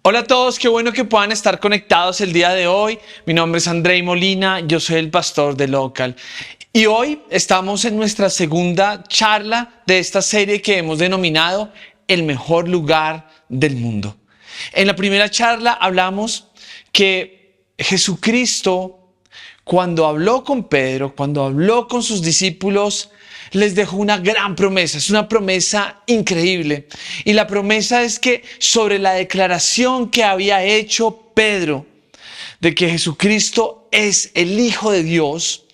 Hola a todos, qué bueno que puedan estar conectados el día de hoy. Mi nombre es Andrei Molina, yo soy el pastor de Local. Y hoy estamos en nuestra segunda charla de esta serie que hemos denominado El mejor lugar del mundo. En la primera charla hablamos que Jesucristo, cuando habló con Pedro, cuando habló con sus discípulos, les dejó una gran promesa. Es una promesa increíble. Y la promesa es que sobre la declaración que había hecho Pedro de que Jesucristo es el Hijo de Dios,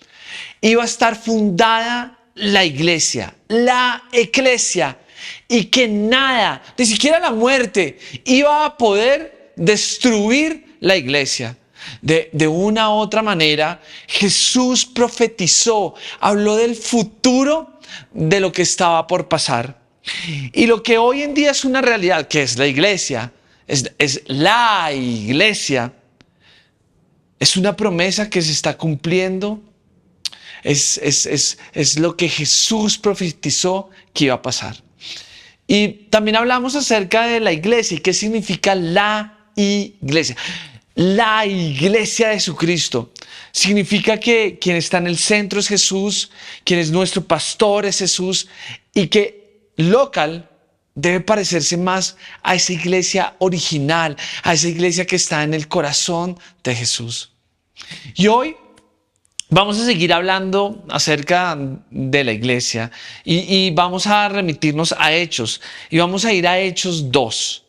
iba a estar fundada la iglesia, la eclesia, y que nada, ni siquiera la muerte, iba a poder destruir la iglesia. De una u otra manera, Jesús profetizó, habló del futuro de lo que estaba por pasar. Y lo que hoy en día es una realidad, que es la iglesia, es la iglesia, es una promesa que se está cumpliendo. Es lo que Jesús profetizó que iba a pasar. Y también hablamos acerca de la iglesia y qué significa la iglesia. La iglesia de Jesucristo significa que quien está en el centro es Jesús, quien es nuestro pastor es Jesús, y que Local debe parecerse más a esa iglesia original, a esa iglesia que está en el corazón de Jesús. Y hoy vamos a seguir hablando acerca de la iglesia y vamos a remitirnos a Hechos y vamos a ir a Hechos 2,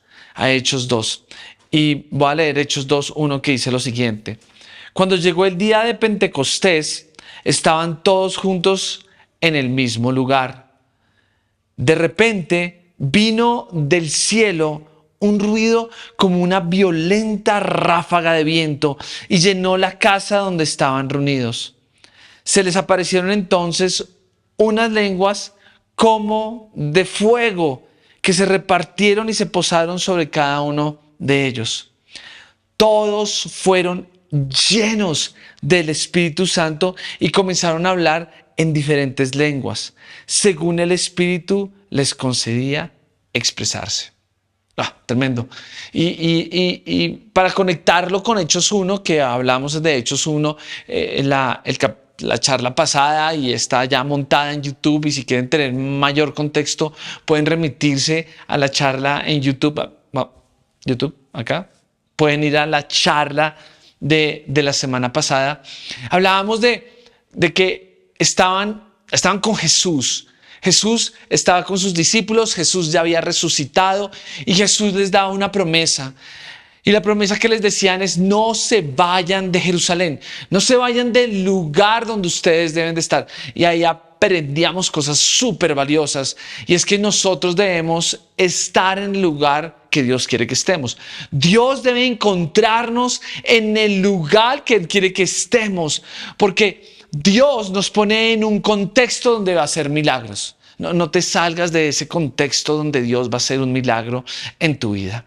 y voy a leer Hechos 2:1 que dice lo siguiente: Cuando llegó el día de Pentecostés, estaban todos juntos en el mismo lugar. De repente vino del cielo un ruido como una violenta ráfaga de viento y llenó la casa donde estaban reunidos. Se les aparecieron entonces unas lenguas como de fuego que se repartieron y se posaron sobre cada uno de ellos. Todos fueron llenos del Espíritu Santo y comenzaron a hablar en diferentes lenguas, según el Espíritu les concedía expresarse. Tremendo. Y para conectarlo con Hechos 1, que hablamos de Hechos 1, la charla pasada, y está ya montada en YouTube, y si quieren tener mayor contexto pueden remitirse a la charla en YouTube. YouTube, acá. Pueden ir a la charla de la semana pasada. Hablábamos de que estaban con Jesús. Jesús estaba con sus discípulos, Jesús ya había resucitado y Jesús les daba una promesa. Y la promesa que les decían es: no se vayan de Jerusalén, no se vayan del lugar donde ustedes deben de estar. Y ahí aprendíamos cosas súper valiosas, y es que nosotros debemos estar en el lugar que Dios quiere que estemos. Dios debe encontrarnos en el lugar que Él quiere que estemos, porque Dios nos pone en un contexto donde va a hacer milagros. No te salgas de ese contexto donde Dios va a hacer un milagro en tu vida.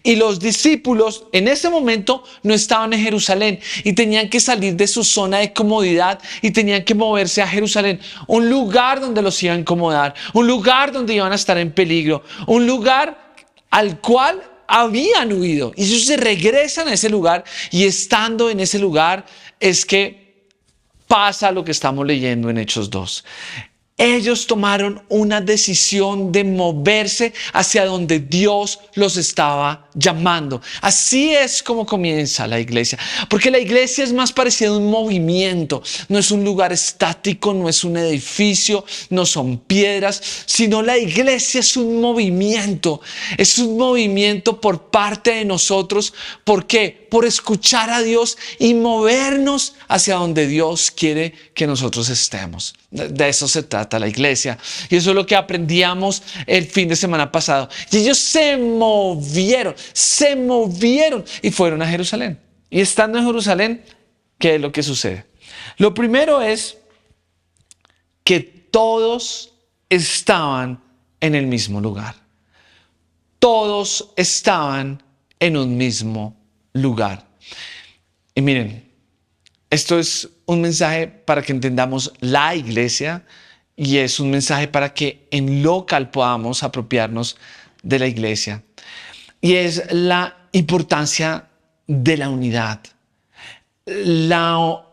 Y los discípulos en ese momento no estaban en Jerusalén y tenían que salir de su zona de comodidad y tenían que moverse a Jerusalén, un lugar donde los iba a incomodar, un lugar donde iban a estar en peligro, un lugar al cual habían huido. Y ellos se regresan a ese lugar, y estando en ese lugar es que pasa lo que estamos leyendo en Hechos 2. Ellos tomaron una decisión de moverse hacia donde Dios los estaba llamando. Así es como comienza la iglesia. Porque la iglesia es más parecida a un movimiento. No es un lugar estático, no es un edificio, no son piedras, sino la iglesia es un movimiento. Es un movimiento por parte de nosotros. ¿Por qué? Por escuchar a Dios y movernos hacia donde Dios quiere que nosotros estemos. De eso se trata la iglesia. Y eso es lo que aprendíamos el fin de semana pasado. Y ellos se movieron y fueron a Jerusalén. Y estando en Jerusalén, ¿qué es lo que sucede? Lo primero es que todos estaban en el mismo lugar. Todos estaban en un mismo lugar. Y miren, esto es un mensaje para que entendamos la iglesia, y es un mensaje para que en Local podamos apropiarnos de la iglesia. Y es la importancia de la unidad, la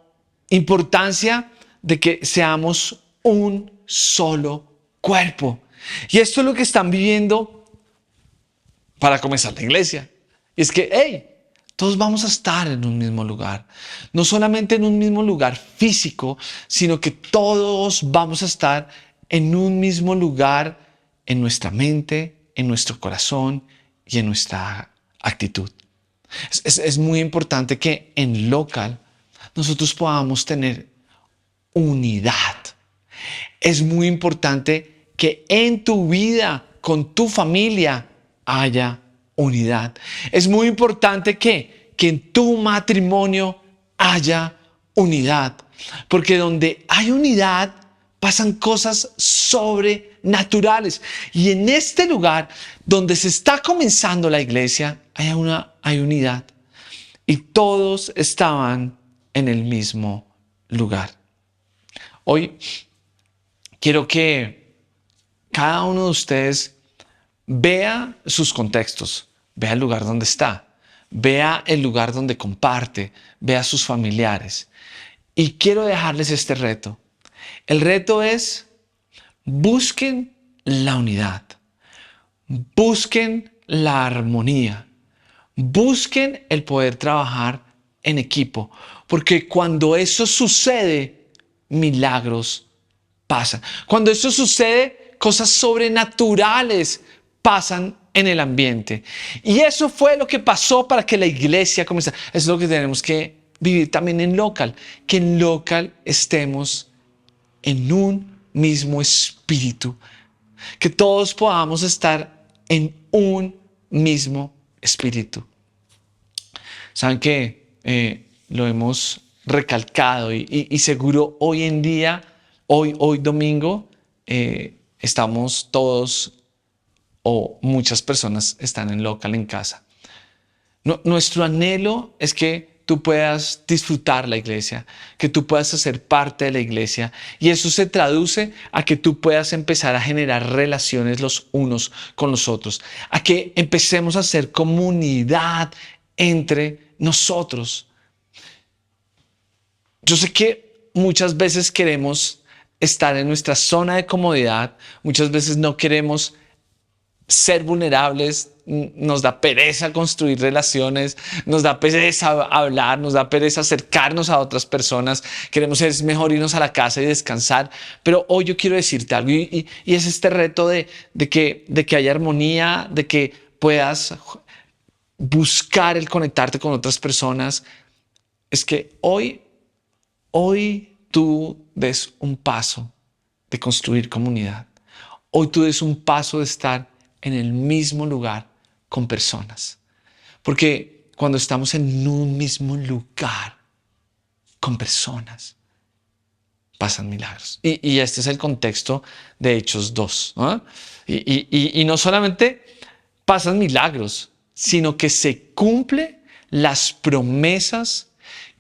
importancia de que seamos un solo cuerpo. Y esto es lo que están viviendo para comenzar la iglesia. Y es que, hey, todos vamos a estar en un mismo lugar. No solamente en un mismo lugar físico, sino que todos vamos a estar en un mismo lugar en nuestra mente, en nuestro corazón y en nuestra actitud. Es muy importante que en local nosotros podamos tener unidad. Es muy importante que en tu vida, con tu familia, haya unidad. Es muy importante que en tu matrimonio haya unidad. Porque donde hay unidad, pasan cosas sobrenaturales. Y en este lugar, donde se está comenzando la iglesia, hay unidad. Y todos estaban en el mismo lugar. Hoy quiero que cada uno de ustedes vea sus contextos, vea el lugar donde está, vea el lugar donde comparte, vea sus familiares. Y quiero dejarles este reto. El reto es: busquen la unidad, busquen la armonía, busquen el poder trabajar en equipo, porque cuando eso sucede, milagros pasan. Cuando eso sucede, cosas sobrenaturales pasan en el ambiente. Y eso fue lo que pasó para que la iglesia comenzara. Eso es lo que tenemos que vivir también en local, que en local estemos en un mismo espíritu, que todos podamos estar en un mismo espíritu. Saben que lo hemos recalcado y seguro hoy en día, hoy domingo, estamos todos o muchas personas están en local en casa. Nuestro anhelo es que tú puedas disfrutar la iglesia, que tú puedas hacer parte de la iglesia, y eso se traduce a que tú puedas empezar a generar relaciones los unos con los otros, a que empecemos a hacer comunidad entre nosotros. Yo sé que muchas veces queremos estar en nuestra zona de comodidad, muchas veces no queremos ser vulnerables, nos da pereza construir relaciones, nos da pereza hablar, nos da pereza acercarnos a otras personas, queremos es mejor irnos a la casa y descansar. Pero hoy yo quiero decirte algo y es este reto de que haya armonía, de que puedas buscar el conectarte con otras personas. Es que hoy tú des un paso de construir comunidad. Hoy tú des un paso de estar en el mismo lugar con personas. Porque cuando estamos en un mismo lugar con personas, pasan milagros. Y este es el contexto de Hechos 2. ¿No? Y no solamente pasan milagros, sino que se cumplen las promesas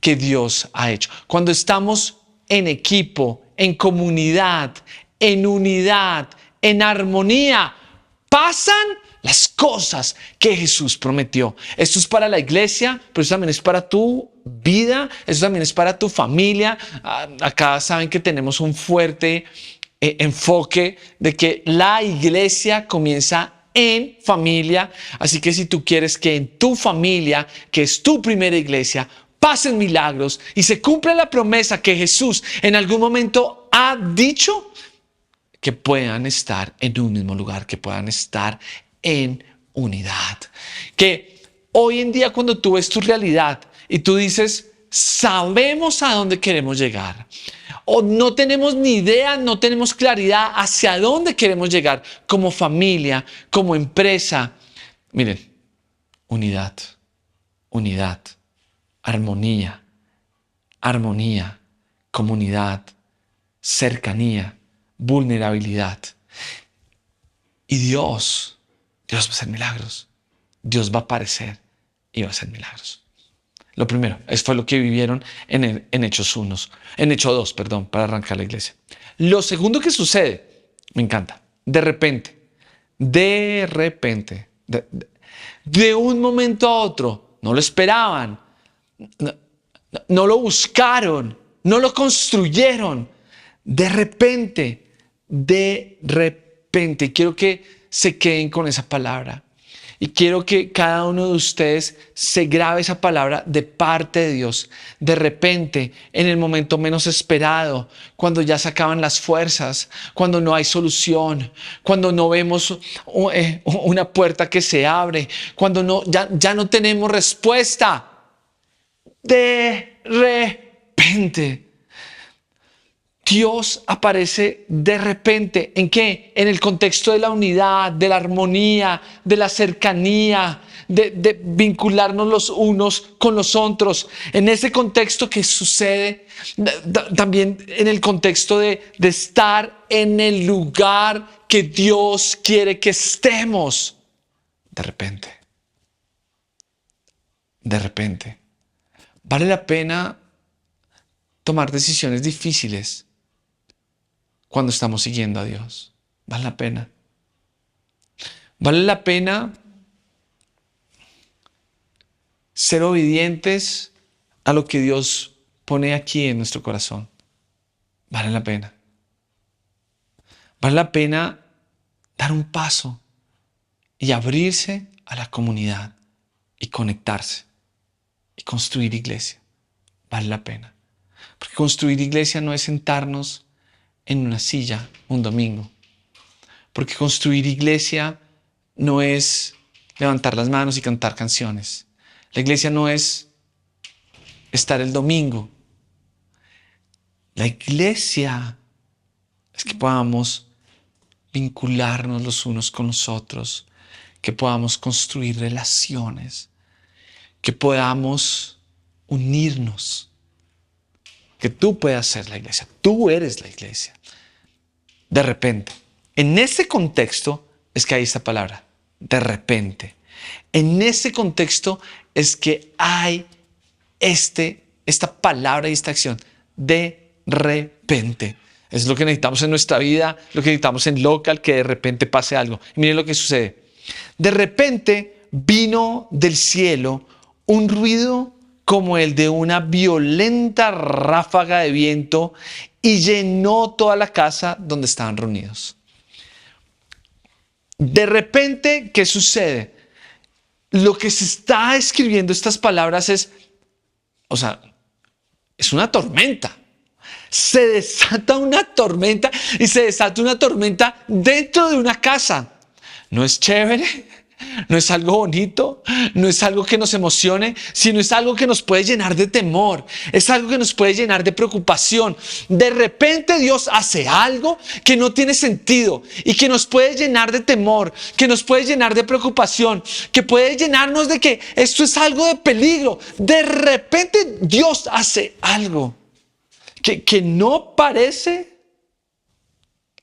que Dios ha hecho. Cuando estamos en equipo, en comunidad, en unidad, en armonía, pasan las cosas que Jesús prometió. Esto es para la iglesia, pero eso también es para tu vida, eso también es para tu familia. Acá saben que tenemos un fuerte enfoque de que la iglesia comienza en familia. Así que si tú quieres que en tu familia, que es tu primera iglesia, pasen milagros y se cumpla la promesa que Jesús en algún momento ha dicho, que puedan estar en un mismo lugar, que puedan estar en unidad. Que hoy en día cuando tú ves tu realidad y tú dices, sabemos a dónde queremos llegar, o no tenemos ni idea, no tenemos claridad hacia dónde queremos llegar como familia, como empresa. Miren, unidad, unidad, armonía, armonía, comunidad, cercanía, vulnerabilidad. Y Dios va a hacer milagros. Dios va a aparecer y va a hacer milagros. Lo primero, eso fue lo que vivieron en Hechos 1, en Hechos 2, perdón, para arrancar la iglesia. Lo segundo que sucede, me encanta, de repente, De un momento a otro, no lo esperaban, no lo buscaron, no lo construyeron. De repente, quiero que se queden con esa palabra. Y quiero que cada uno de ustedes se grabe esa palabra de parte de Dios. De repente, en el momento menos esperado, cuando ya se acaban las fuerzas, cuando no hay solución, cuando no vemos una puerta que se abre, cuando ya no tenemos respuesta. De repente, Dios aparece de repente. ¿En qué? En el contexto de la unidad, de la armonía, de la cercanía, de vincularnos los unos con los otros. En ese contexto que sucede, también en el contexto de estar en el lugar que Dios quiere que estemos. De repente. De repente. Vale la pena tomar decisiones difíciles cuando estamos siguiendo a Dios. Vale la pena. Vale la pena ser obedientes a lo que Dios pone aquí en nuestro corazón. Vale la pena. Vale la pena dar un paso y abrirse a la comunidad y conectarse y construir iglesia. Vale la pena. Porque construir iglesia no es sentarnos en una silla un domingo. Porque construir iglesia no es levantar las manos y cantar canciones. La iglesia no es estar el domingo. La iglesia es que podamos vincularnos los unos con los otros, que podamos construir relaciones, que podamos unirnos, que tú puedas ser la iglesia. Tú eres la iglesia. De repente. En ese contexto es que hay esta palabra. De repente. En ese contexto es que hay esta palabra y esta acción. De repente. Es lo que necesitamos en nuestra vida, lo que necesitamos en local, que de repente pase algo. Y miren lo que sucede. De repente vino del cielo un ruido como el de una violenta ráfaga de viento y llenó toda la casa donde estaban reunidos. De repente, ¿qué sucede? Lo que se está escribiendo estas palabras es una tormenta. Se desata una tormenta y se desata una tormenta dentro de una casa. No es chévere, no es algo bonito, no es algo que nos emocione, sino es algo que nos puede llenar de temor, es algo que nos puede llenar de preocupación. De repente Dios hace algo que no tiene sentido y que nos puede llenar de temor, que nos puede llenar de preocupación, que puede llenarnos de que esto es algo de peligro. De repente Dios hace algo que no parece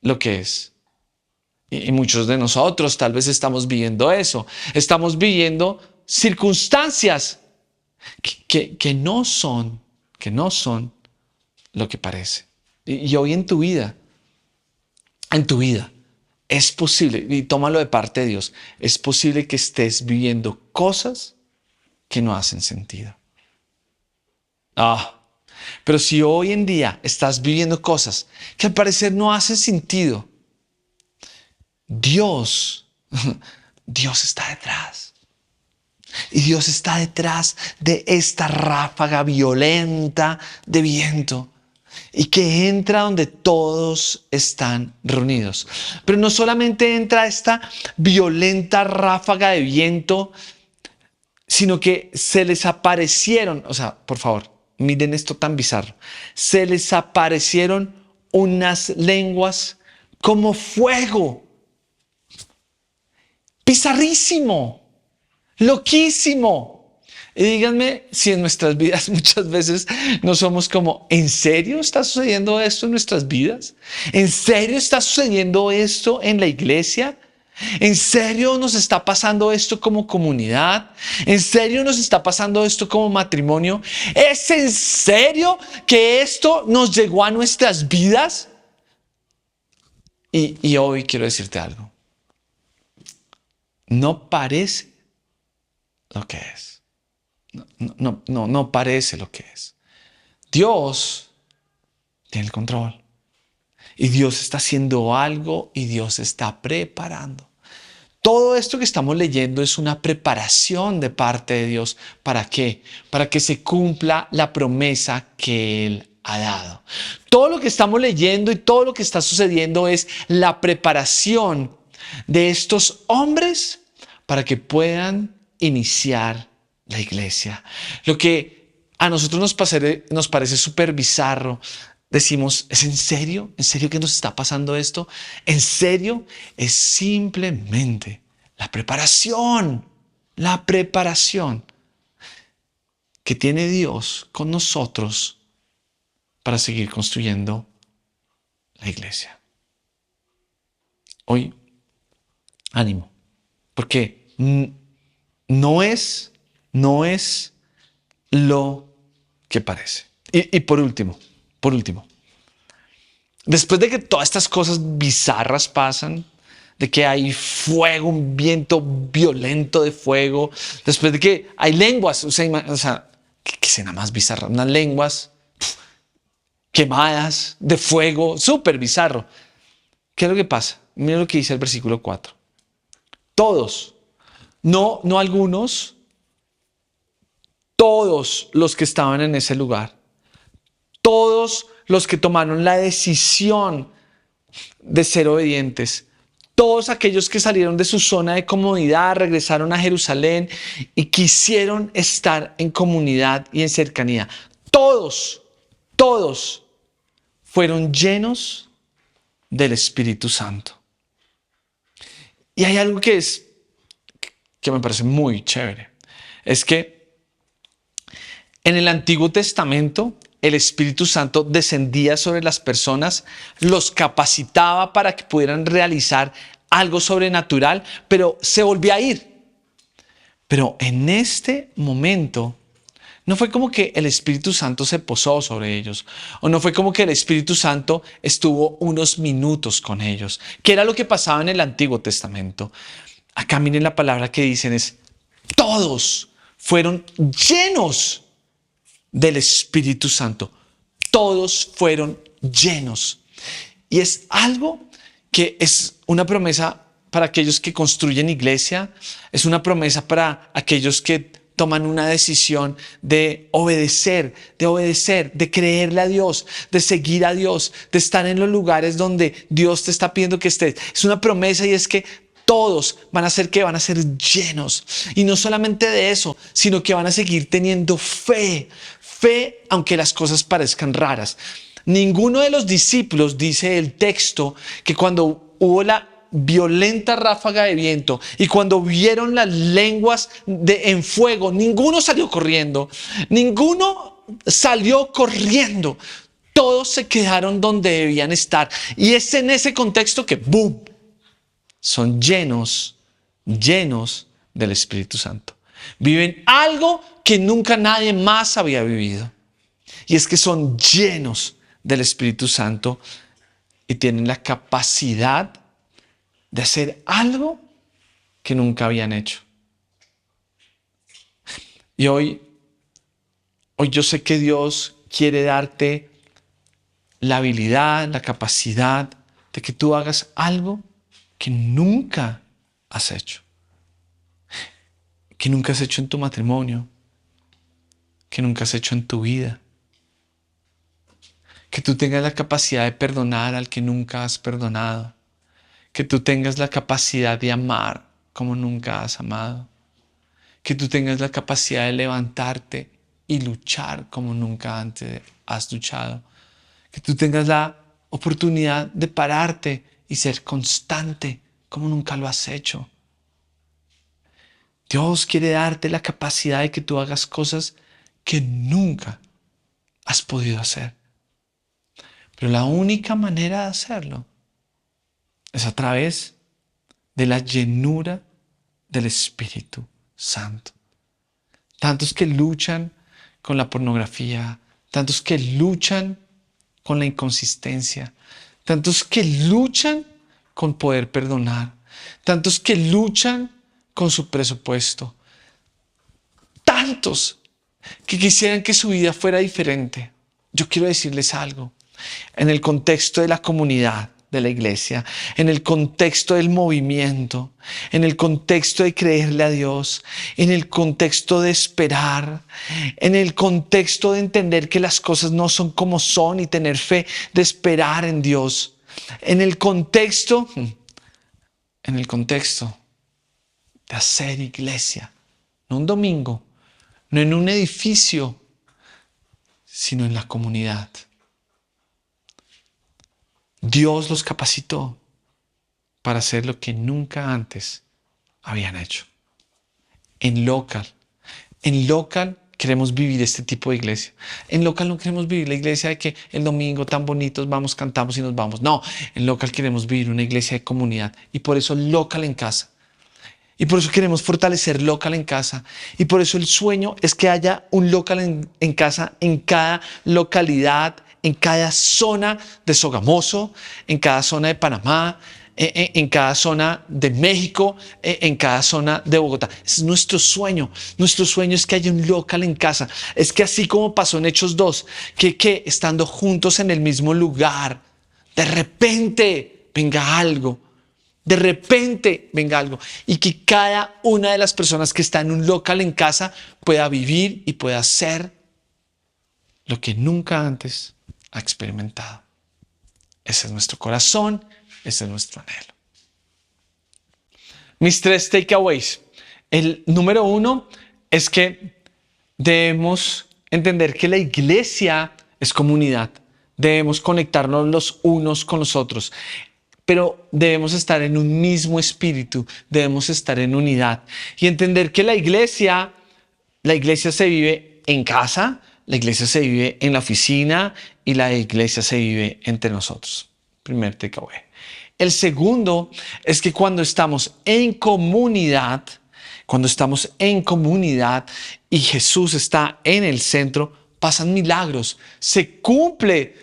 lo que es. Y muchos de nosotros tal vez estamos viviendo eso. Estamos viviendo circunstancias que no son lo que parece. Y hoy en tu vida, es posible, y tómalo de parte de Dios, es posible que estés viviendo cosas que no hacen sentido. Pero si hoy en día estás viviendo cosas que al parecer no hacen sentido, Dios está detrás. Y Dios está detrás de esta ráfaga violenta de viento y que entra donde todos están reunidos. Pero no solamente entra esta violenta ráfaga de viento, sino que se les aparecieron, por favor, miren esto tan bizarro, se les aparecieron unas lenguas como fuego. Bizarrísimo, loquísimo. Y díganme si en nuestras vidas muchas veces no somos como, ¿en serio está sucediendo esto en nuestras vidas? ¿En serio está sucediendo esto en la iglesia? ¿En serio nos está pasando esto como comunidad? ¿En serio nos está pasando esto como matrimonio? ¿Es en serio que esto nos llegó a nuestras vidas? Y hoy quiero decirte algo. No parece lo que es. No parece lo que es. Dios tiene el control. Y Dios está haciendo algo y Dios está preparando. Todo esto que estamos leyendo es una preparación de parte de Dios. ¿Para qué? Para que se cumpla la promesa que Él ha dado. Todo lo que estamos leyendo y todo lo que está sucediendo es la preparación de estos hombres para que puedan iniciar la iglesia. Lo que a nosotros nos parece súper bizarro. Decimos, ¿es en serio? ¿En serio que nos está pasando esto? ¿En serio? Es simplemente la preparación que tiene Dios con nosotros para seguir construyendo la iglesia. Hoy, ánimo, porque no es lo que parece. Y por último, después de que todas estas cosas bizarras pasan, de que hay fuego, un viento violento de fuego, después de que hay lenguas, o sea ¿qué escena más bizarra? Unas lenguas quemadas de fuego, súper bizarro. ¿Qué es lo que pasa? Mira lo que dice el versículo 4. Todos, no algunos, todos los que estaban en ese lugar, todos los que tomaron la decisión de ser obedientes, todos aquellos que salieron de su zona de comodidad, regresaron a Jerusalén y quisieron estar en comunidad y en cercanía, todos fueron llenos del Espíritu Santo. Y hay algo que me parece muy chévere. Es que en el Antiguo Testamento el Espíritu Santo descendía sobre las personas, los capacitaba para que pudieran realizar algo sobrenatural, pero se volvía a ir. Pero en este momento no fue como que el Espíritu Santo se posó sobre ellos, o no fue como que el Espíritu Santo estuvo unos minutos con ellos, que era lo que pasaba en el Antiguo Testamento. Acá miren la palabra que dicen es, todos fueron llenos del Espíritu Santo. Todos fueron llenos. Y es algo que es una promesa para aquellos que construyen iglesia, es una promesa para aquellos que toman una decisión de obedecer, de creerle a Dios, de seguir a Dios, de estar en los lugares donde Dios te está pidiendo que estés. Es una promesa y es que todos van a ser llenos. Y no solamente de eso, sino que van a seguir teniendo fe, aunque las cosas parezcan raras. Ninguno de los discípulos, dice el texto, que cuando hubo la violenta ráfaga de viento y cuando vieron las lenguas en fuego, ninguno salió corriendo. Todos se quedaron donde debían estar. Y es en ese contexto que ¡boom! Son llenos del Espíritu Santo. Viven algo que nunca nadie más había vivido. Y es que son llenos del Espíritu Santo y tienen la capacidad de hacer algo que nunca habían hecho. Y hoy yo sé que Dios quiere darte la habilidad, la capacidad de que tú hagas algo que nunca has hecho. Que nunca has hecho en tu matrimonio, que nunca has hecho en tu vida. Que tú tengas la capacidad de perdonar al que nunca has perdonado. Que tú tengas la capacidad de amar como nunca has amado. Que tú tengas la capacidad de levantarte y luchar como nunca antes has luchado. Que tú tengas la oportunidad de pararte y ser constante como nunca lo has hecho. Dios quiere darte la capacidad de que tú hagas cosas que nunca has podido hacer. Pero la única manera de hacerlo es a través de la llenura del Espíritu Santo. Tantos que luchan con la pornografía, tantos que luchan con la inconsistencia, tantos que luchan con poder perdonar, tantos que luchan con su presupuesto, tantos que quisieran que su vida fuera diferente. Yo quiero decirles algo. En el contexto de la comunidad, de la iglesia, en el contexto del movimiento, en el contexto de creerle a Dios, en el contexto de esperar, en el contexto de entender que las cosas no son como son y tener fe de esperar en Dios, en el contexto de hacer iglesia, no un domingo, no en un edificio, sino en la comunidad. Dios los capacitó para hacer lo que nunca antes habían hecho. En Local queremos vivir este tipo de iglesia. En Local no queremos vivir la iglesia de que el domingo tan bonitos vamos, cantamos y nos vamos. No, en Local queremos vivir una iglesia de comunidad. Y por eso Local en casa. Y por eso queremos fortalecer Local en casa. Y por eso el sueño es que haya un Local en casa en cada localidad, en cada zona de Sogamoso, en cada zona de Panamá, en cada zona de México, en cada zona de Bogotá. Ese es nuestro sueño. Nuestro sueño es que haya un Local en casa. Es que así como pasó en Hechos 2, que estando juntos en el mismo lugar, de repente venga algo. De repente venga algo y que cada una de las personas que está en un Local en casa pueda vivir y pueda hacer lo que nunca antes ha experimentado. Ese es nuestro corazón, ese es nuestro anhelo. Mis 3 takeaways. El número 1 es que debemos entender que la iglesia es comunidad. Debemos conectarnos los unos con los otros. Pero debemos estar en un mismo espíritu, debemos estar en unidad y entender que la iglesia se vive en casa, la iglesia se vive en la oficina y la iglesia se vive entre nosotros. Primer takeaway. El segundo es que cuando estamos en comunidad y Jesús está en el centro, pasan milagros, se cumple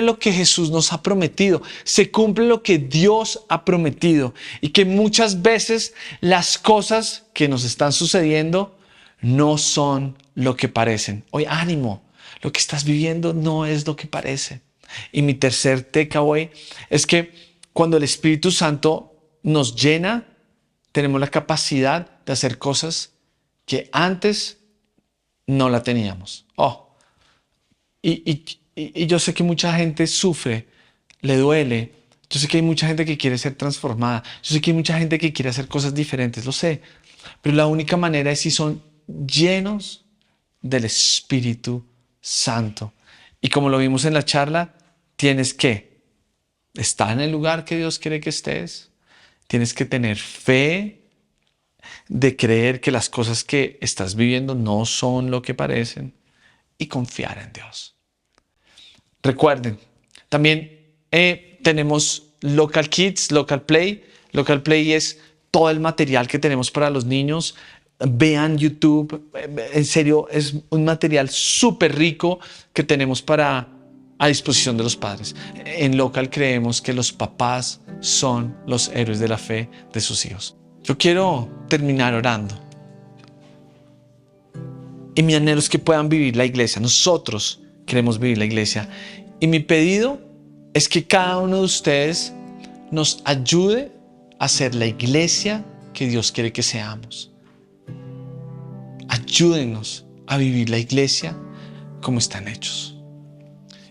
lo que Jesús nos ha prometido, se cumple lo que Dios ha prometido y que muchas veces las cosas que nos están sucediendo no son lo que parecen. Oye, ánimo, lo que estás viviendo no es lo que parece. Y mi tercer takeaway es que cuando el Espíritu Santo nos llena, tenemos la capacidad de hacer cosas que antes no la teníamos. Y yo sé que mucha gente sufre, le duele. Yo sé que hay mucha gente que quiere ser transformada. Yo sé que hay mucha gente que quiere hacer cosas diferentes, lo sé. Pero la única manera es si son llenos del Espíritu Santo. Y como lo vimos en la charla, tienes que estar en el lugar que Dios quiere que estés. Tienes que tener fe de creer que las cosas que estás viviendo no son lo que parecen y confiar en Dios. Recuerden, también tenemos Local Kids, Local Play. Local Play es todo el material que tenemos para los niños. Vean YouTube, en serio, es un material súper rico que tenemos a disposición de los padres. En Local creemos que los papás son los héroes de la fe de sus hijos. Yo quiero terminar orando. Y mi anhelo es que puedan vivir la iglesia. Nosotros queremos vivir la iglesia. Y mi pedido es que cada uno de ustedes nos ayude a ser la iglesia que Dios quiere que seamos. Ayúdenos a vivir la iglesia como están hechos.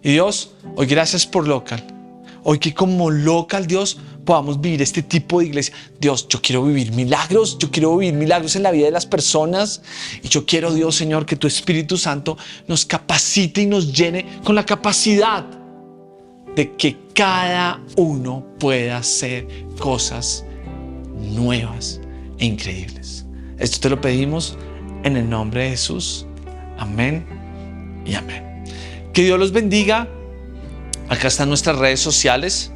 Y Dios, hoy gracias por Local. Hoy que como Local, Dios, podamos vivir este tipo de iglesia. Dios, yo quiero vivir milagros. Yo quiero vivir milagros en la vida de las personas. Y yo quiero, Dios, Señor, que tu Espíritu Santo nos capacite y nos llene con la capacidad de que cada uno pueda hacer cosas nuevas e increíbles. Esto te lo pedimos en el nombre de Jesús. Amén y amén. Que Dios los bendiga. Acá están nuestras redes sociales.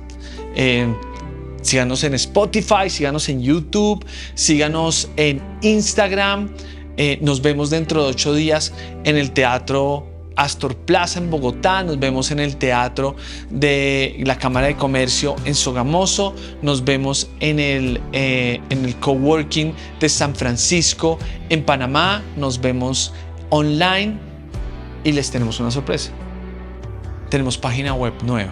Síganos en Spotify, síganos en YouTube, síganos en Instagram. Nos vemos dentro de 8 días en el Teatro Astor Plaza en Bogotá, nos vemos en el Teatro de la Cámara de Comercio en Sogamoso, nos vemos en el Coworking de San Francisco en Panamá, nos vemos online y les tenemos una sorpresa. Tenemos página web nueva.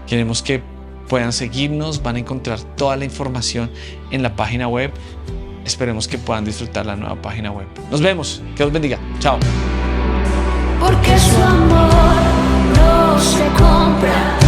Queremos que puedan seguirnos, van a encontrar toda la información en la página web. Esperemos que puedan disfrutar la nueva página web. Nos vemos, que Dios bendiga. Chao. Porque su amor no se compra.